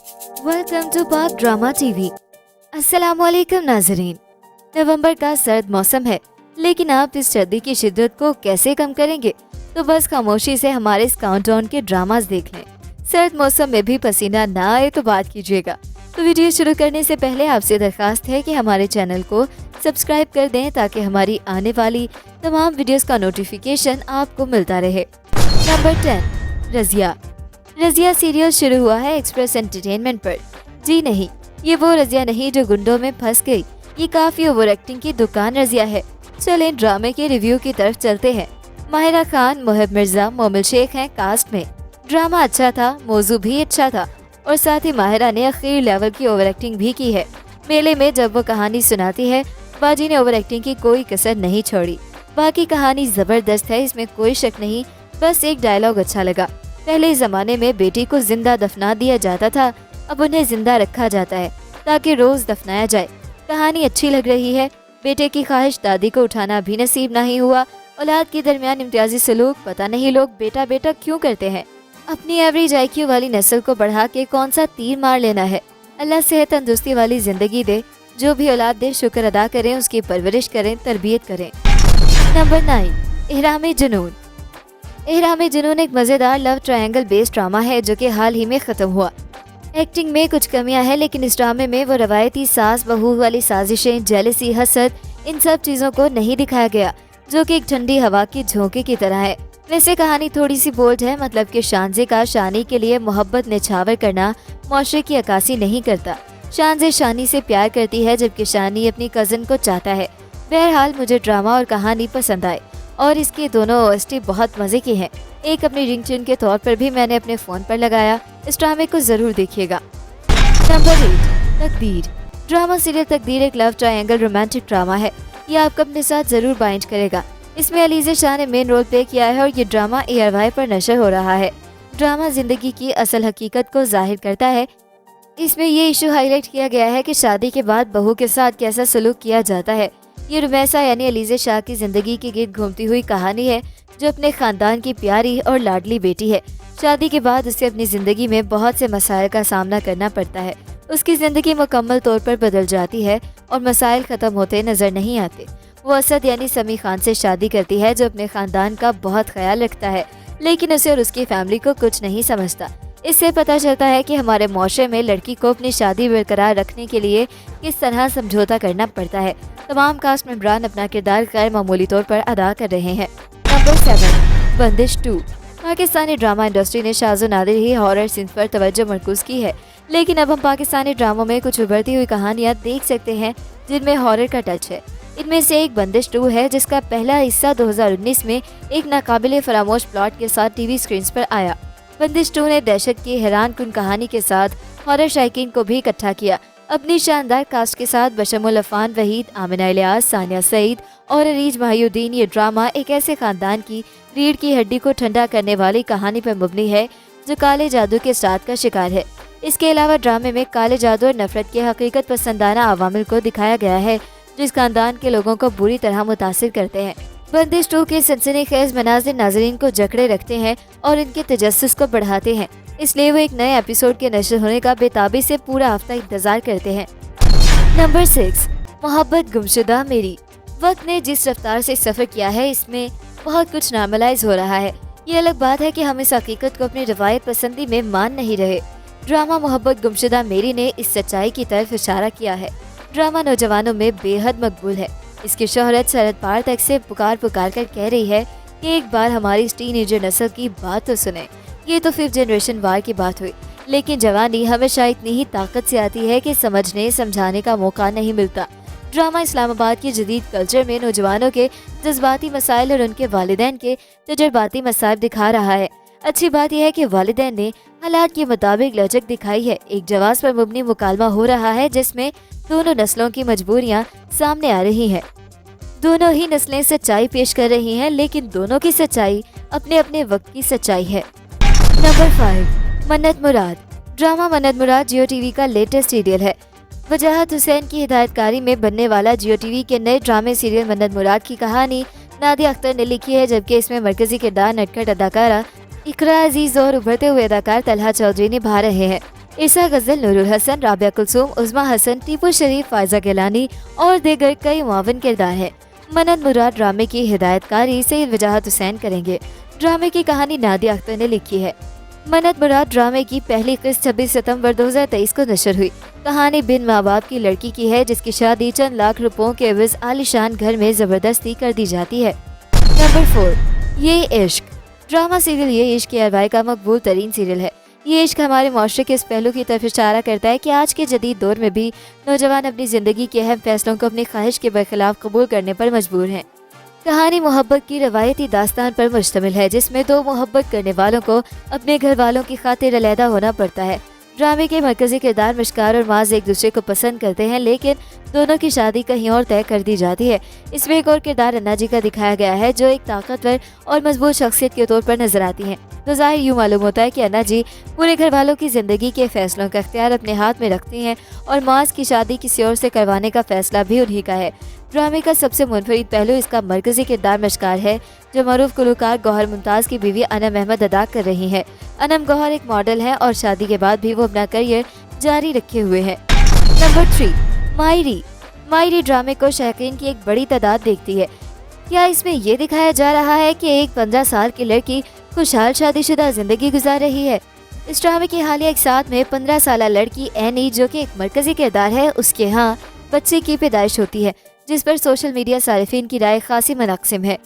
Welcome to पाक drama TV. अस्सलामुअलैकुम नाजरीन। नवंबर का सर्द मौसम है, लेकिन आप इस सर्दी की शिद्दत को कैसे कम करेंगे? तो बस खामोशी से हमारे इस काउंटडाउन के ड्रामास देख लें। सर्द मौसम में भी पसीना ना आए तो बात कीजिएगा। तो वीडियो शुरू करने से पहले आपसे दरखास्त है कि हमारे चैनल को सब्सक्राइब कर दें ताकि हमारी आने वाली तमाम वीडियोस का नोटिफिकेशन आपको मिलता रहे। नंबर 10, रजिया। रजिया सीरियल शुरू हुआ है एक्सप्रेस एंटरटेनमेंट पर। जी नहीं, ये वो रजिया नहीं जो गुंडों में फंस गई। ये काफी ओवर एक्टिंग की दुकान रजिया है। चलें ड्रामे के रिव्यू की तरफ चलते हैं। माहिरा खान, मोहिब मिर्जा, मोमिल शेख हैं कास्ट में। ड्रामा अच्छा था, मौजू भी अच्छा था और साथ ही माहिरा ने आखिरी लेवल की ओवर एक्टिंग भी की है। मेले में जब वो कहानी सुनाती है, बाजी ने ओवर एक्टिंग की कोई कसर नहीं छोड़ी। बाकी कहानी जबरदस्त है, इसमें कोई शक नहीं। बस एक डायलॉग अच्छा लगा। पहले ज़माने में बेटी को जिंदा दफना दिया जाता था, अब उन्हें जिंदा रखा जाता है ताकि रोज दफनाया जाए। कहानी अच्छी लग रही है। बेटे की ख्वाहिश दादी को उठाना भी नसीब नहीं हुआ। औलाद के दरमियान इम्तियाजी सलूक, पता नहीं लोग बेटा बेटा क्यों करते हैं। अपनी एवरेज IQ वाली नस्ल को बढ़ा के कौन सा तीर मार लेना है। अल्लाह सेहत तंदुरुस्ती वाली जिंदगी दे। जो भी औलाद दे शुक्र अदा करें, उसकी परवरिश करें, तरबियत करें। नंबर 9, इहराम जुनून। इहराम जुनून एक मज़ेदार लव ट्रायंगल बेस्ड ड्रामा है जो कि हाल ही में ख़त्म हुआ। एक्टिंग में कुछ कमियां हैं, लेकिन इस ड्रामे में वो रवायती सास बहू वाली साजिशें, जेलसी, हसद, इन सब चीज़ों को नहीं दिखाया गया जो कि एक ठंडी हवा की झोंके की तरह है। वैसे कहानी थोड़ी सी बोल्ड है, मतलब कि शानजे का शानी के लिए मोहब्बत निछावर करना मुआशरे की अक्कासी नहीं करता। शानजे शानी से प्यार करती है जबकि शानी अपनी कज़न को चाहता है। बहरहाल मुझे ड्रामा और कहानी पसंद आए और इसके दोनों OST बहुत मज़े की हैं। एक अपनी रिंगटोन के तौर पर भी मैंने अपने फ़ोन पर लगाया। इस ड्रामे को ज़रूर देखिएगा। नंबर 8, तकदीर। ड्रामा सीरियल तकदीर एक लव ट्रायंगल रोमांटिक ड्रामा है। ये आपको अपने साथ ज़रूर बाइंड करेगा। इसमें अलीज़ा शाह ने मेन रोल प्ले किया है और ये ड्रामा ARY पर नशर हो रहा है। ड्रामा ज़िंदगी की असल हकीकत को जाहिर करता है। इसमें ये इशू हाईलाइट किया गया है कि शादी के बाद बहू के साथ कैसा सलूक किया जाता है। ये रुमैसा यानी अलीज़ा शाह की ज़िंदगी के गिर्द घूमती हुई कहानी है जो अपने ख़ानदान की प्यारी और लाडली बेटी है। शादी के बाद उसे अपनी ज़िंदगी में बहुत से मसाइल का सामना करना पड़ता है। उसकी ज़िंदगी मुकम्मल तौर पर बदल जाती है और मसाइल ख़त्म होते नज़र नहीं आते। वो असद यानी समी खान से शादी करती है जो अपने ख़ानदान का बहुत ख्याल रखता है, लेकिन उसे और उसकी फैमिली को कुछ नहीं समझता। इससे पता चलता है कि हमारे मुआशरे में लड़की को अपनी शादी बरकरार रखने के लिए किस तरह समझौता करना पड़ता है। तमाम कास्ट मेंबरान अपना किरदार गैर मामूली तौर पर अदा कर रहे हैं। नंबर 7, बंदिश 2। पाकिस्तानी ड्रामा इंडस्ट्री ने शाज़ो नादिर ही हॉरर सीन्स पर तवज्जो मरकूज़ की है, लेकिन अब हम पाकिस्तानी ड्रामों में कुछ उभरती हुई कहानियाँ देख सकते हैं जिनमें हॉरर का टच है। इनमें से एक बंदिश 2 है जिसका पहला हिस्सा 2019 में एक नाकाबिले फरामोश प्लॉट के साथ TV स्क्रीन्स पर आया। बंदिश 2 ने दहशत की हैरान कुन कहानी के साथ हॉरर शायकीन को भी इकट्ठा किया। अपनी शानदार कास्ट के साथ बशमुल अफान वहीद, आमिना इलियास, सानिया सईद और अरीज माहिउद्दीन, ये ड्रामा एक ऐसे खानदान की रीढ़ की हड्डी को ठंडा करने वाली कहानी पर मबनी है जो काले जादू के साथ का शिकार है। इसके अलावा ड्रामे में काले जादू और नफरत के हकीकत पसंदाना अवामिल को दिखाया गया है जो इस खानदान के लोगों को बुरी तरह मुतासिर करते हैं। बंदिश 2 के सनसनीखेज मनाज़िर नाजरीन को जकड़े रखते हैं और इनके तजस्सुस को बढ़ाते हैं, इसलिए वो एक नए एपिसोड के नशर होने का बेताबी से पूरा हफ्ता इंतजार करते हैं। नंबर 6, मोहब्बत गुमशुदा मेरी। वक्त ने जिस रफ्तार से सफ़र किया है, इसमें बहुत कुछ नॉर्मलाइज हो रहा है। ये अलग बात है कि हम इस हकीकत को अपनी रवायत पसंदी में मान नहीं रहे। ड्रामा मोहब्बत गुमशुदा मेरी ने इस सच्चाई की तरफ इशारा किया है। ड्रामा नौजवानों में बेहद मकबूल है। इसकी शोहरत सरहद पार तक से पुकार पुकार कर कह रही है कि एक बार हमारी इस टीनेजर नस्ल की बात तो सुने। ये तो 5th जनरेशन वार की बात हुई, लेकिन जवानी हमेशा इतनी ही ताकत से आती है कि समझने समझाने का मौका नहीं मिलता। ड्रामा इस्लामाबाद की जदीद कल्चर में नौजवानों के जज्बाती मसाइल और उनके वालिदैन के तजर्बाती मसाइब दिखा रहा है। अच्छी बात यह है कि वालिदैन ने हालात के मुताबिक लचक दिखाई है। एक जवाब पर मुबनी मुकालमा हो रहा है जिसमें दोनों नस्लों की मजबूरियां सामने आ रही हैं। दोनों ही नस्लें सच्चाई पेश कर रही हैं, लेकिन दोनों की सच्चाई अपने अपने वक्त की सच्चाई है। नंबर 5, मन्नत मुराद। ड्रामा मन्नत मुराद जियो TV का लेटेस्ट सीरियल है। वजाहत हुसैन की हिदायतकारी में बनने वाला जियो TV के नए ड्रामे सीरियल मन्नत मुराद की कहानी नादिया अख्तर ने लिखी है, जबकि इसमें मरकजी किरदार नटखट अदाकारा इकरा अजीज और उभरते हुए अदाकार तलहा चौधरी निभा रहे हैं। ईसा गजल, नूरुल हसन, राबिया कुलसूम, उज़मा हसन, टीपू शरीफ, फायजा गिलानी और दीगर कई मुआविन किरदार हैं। मन्नत मुराद ड्रामे की हिदायतकारी सैयद वजाहत हुसैन करेंगे। ड्रामे की कहानी नादिया अख्तर ने लिखी है। मन्नत मुराद ड्रामे की पहली किस्त 26 सितंबर 2023 को नशर हुई। कहानी बिन माँ बाप की लड़की की है जिसकी शादी चंद लाख रुपयों के एवज आलीशान घर में जबरदस्ती कर दी जाती है। नंबर 4, ये इश्क। ड्रामा सीरियल ये इश्क के अरवाई का मकबूल तरीन सीरियल है। ये इश्क हमारे माशरे के इस पहलू की तरफ इशारा करता है कि आज के जदीद दौर में भी नौजवान अपनी ज़िंदगी के अहम फैसलों को अपनी ख्वाहिश के बरखिलाफ कबूल करने पर मजबूर हैं। कहानी मोहब्बत की रवायती दास्तान पर मुश्तमिल है जिसमें दो मोहब्बत करने वालों को अपने घर वालों की खातिर अलहदा होना पड़ता है। ड्रामे के मरकजी किरदार मिशकार और माज एक दूसरे को पसंद करते हैं लेकिन दोनों की शादी कहीं और तय कर दी जाती है। इसमें एक और किरदार अन्ना जी का दिखाया गया है जो एक ताकतवर और मजबूत शख्सियत के तौर पर नजर आती हैं। तो ज़ाहिर यूँ मालूम होता है कि अन्ना जी पूरे घर वालों की ज़िंदगी के फैसलों का इख्तियार अपने हाथ में रखती हैं और माज की शादी किसी और से करवाने का फैसला भी उन्हीं का है। ड्रामे का सबसे मुनफरिद पहलू इसका मरकजी किरदार मिशकार है जो मरूफ गुलकार गौहर मुमताज़ की बीवी अनम अहमद अदा कर रही हैं। अनम गौहर एक मॉडल है और शादी के बाद भी वो अपना करियर जारी रखे हुए हैं। नंबर 3, मायरी। मायरी ड्रामे को शौकीन की एक बड़ी तादाद देखती है। क्या इसमें ये दिखाया जा रहा है कि एक 15 साल की लड़की खुशहाल शादीशुदा जिंदगी गुजार रही है? इस ड्रामे की हालिया एक साथ में 15 साल लड़की एनी जो कि एक मरकजी किरदार है उसके यहाँ बच्चे की पैदाइश होती है जिस पर सोशल मीडिया सारिफीन की राय खासी मुनक़सिम है।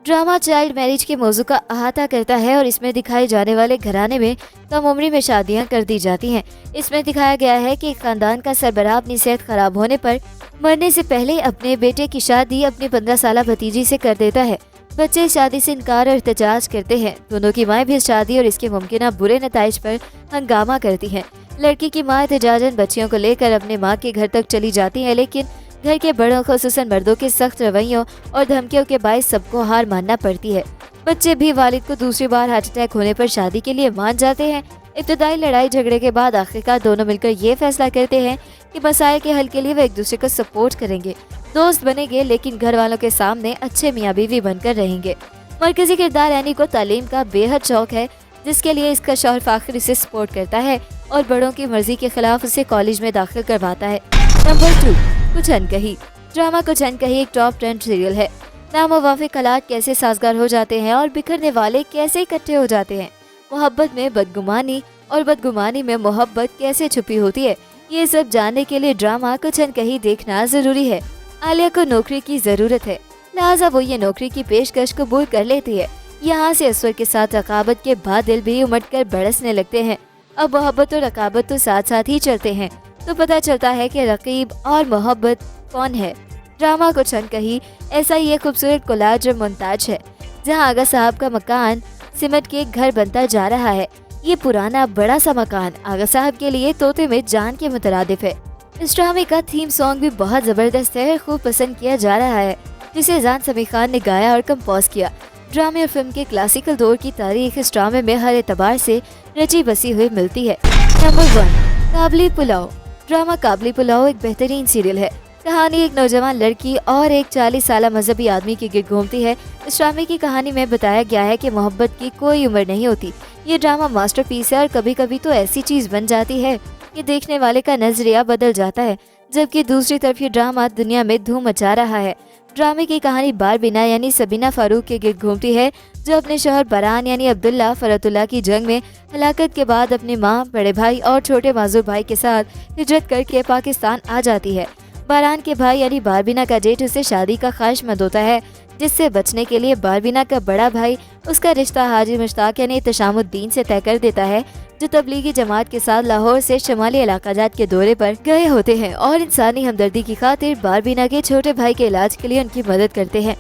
ड्रामा चाइल्ड मैरिज के मौजू का अहाता करता है और इसमें दिखाए जाने वाले घराने में कम उम्री में शादियां कर दी जाती हैं। इसमें दिखाया गया है कि खानदान का सरबराह अपनी सेहत खराब होने पर मरने से पहले अपने बेटे की शादी अपनी 15 साल भतीजी से कर देता है। बच्चे शादी से इनकार और एहतजाज करते हैं। दोनों की माएँ भी शादी और इसके मुमकिन बुरे नताइज पर हंगामा करती हैं। लड़की की माँ एहतजाजन बच्चियों को लेकर अपने माँ के घर तक चली जाती है लेकिन घर के बड़ों खुसूसन मर्दों के सख्त रवैयों और धमकियों के बायस सबको हार मानना पड़ती है। बच्चे भी वालिद को दूसरी बार हार्ट अटैक होने पर शादी के लिए मान जाते हैं। इब्तदाई लड़ाई झगड़े के बाद आखिरकार दोनों मिलकर ये फैसला करते हैं कि मसाइल के हल के लिए वे एक दूसरे को सपोर्ट करेंगे, दोस्त बनेंगे लेकिन घर वालों के सामने अच्छे मियाँ बीवी बनकर रहेंगे। मरकजी किरदार एनी को तालीम का बेहद शौक है जिसके लिए इसका शौहर फाखिर इसे सपोर्ट करता है और बड़ों की मर्जी के खिलाफ उसे कॉलेज में दाखिल करवाता है। नंबर 2, कुछ अनकही। ड्रामा कुछ अनकही एक टॉप ट्रेंड सीरियल है। नामुवाफिक हालात कैसे साजगार हो जाते हैं और बिखरने वाले कैसे इकट्ठे हो जाते हैं। मोहब्बत में बदगुमानी और बदगुमानी में मोहब्बत कैसे छुपी होती है, ये सब जानने के लिए ड्रामा कुछ अनकही देखना जरूरी है। आलिया को नौकरी की जरूरत है लिहाजा वो ये नौकरी की पेशकश कबूल कर लेती है। यहाँ से असवर के साथ रकाबत के बादल भी उमड़ कर बरसने लगते हैं। अब मोहब्बत और रकाबत तो साथ साथ ही चलते हैं तो पता चलता है कि रकीब और मोहब्बत कौन है। ड्रामा कुछ अनकही ऐसा ही एक खूबसूरत कोलाज और मोन्ताज है जहाँ आगा साहब का मकान सिमट के घर बनता जा रहा है। ये पुराना बड़ा सा मकान आगा साहब के लिए तोते में जान के मुतरादिफ है। इस ड्रामे का थीम सॉन्ग भी बहुत जबरदस्त है और खूब पसंद किया जा रहा है जिसे जान समी खान ने गाया और कंपोज किया। ड्रामे और फिल्म के क्लासिकल दौर की तारीख इस ड्रामे में हर एतबार से रची बसी हुई मिलती है। नंबर 1, काबली पुलाव। ड्रामा काबली पुलाव एक बेहतरीन सीरियल है। कहानी एक नौजवान लड़की और एक 40 साल मजहबी आदमी की गिर्द घूमती है। इस ड्रामे की कहानी में बताया गया है कि मोहब्बत की कोई उम्र नहीं होती। ये ड्रामा मास्टरपीस है और कभी कभी तो ऐसी चीज बन जाती है कि देखने वाले का नजरिया बदल जाता है। जबकि दूसरी तरफ ये ड्रामा दुनिया में धूम मचा रहा है। ड्रामे की कहानी बारबीना यानी सबीना फारूक के गिर्द घूमती है जो अपने शौहर बरान यानी अब्दुल्ला फरतुल्ला की जंग में हलाकत के बाद अपनी माँ, बड़े भाई और छोटे माजूर भाई के साथ हिजरत करके पाकिस्तान आ जाती है। बारान के भाई यानी बारबीना का जेठ उसे शादी का ख्वाहिशमंद होता है जिससे बचने के लिए बारबीना का बड़ा भाई उसका रिश्ता हाजी मुश्ताक यानी तशामुद्दीन से तय कर देता है जो तबलीगी जमात के साथ लाहौर से शमाली इलाकाजात के दौरे पर गए होते हैं और इंसानी हमदर्दी की खातिर बारबीना के छोटे भाई के इलाज के लिए उनकी मदद करते हैं।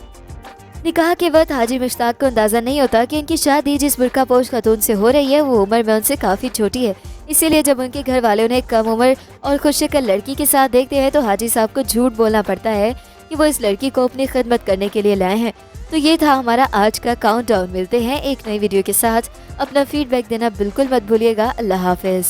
निकाह के वक्त हाजी मुश्ताक को अंदाजा नहीं होता कि इनकी शादी जिस बुर्का पोश खातून से हो रही है वो उम्र में उनसे काफी छोटी है। इसीलिए जब उनके घर वाले उन्हें कम उम्र और खुशशक्ल लड़की के साथ देखते हैं तो हाजी साहब को झूठ बोलना पड़ता है कि वो इस लड़की को अपनी खिदमत करने के लिए लाए हैं। तो ये था हमारा आज का काउंटडाउन। मिलते हैं एक नई वीडियो के साथ। अपना फीडबैक देना बिल्कुल मत भूलिएगा। अल्लाह हाफिज।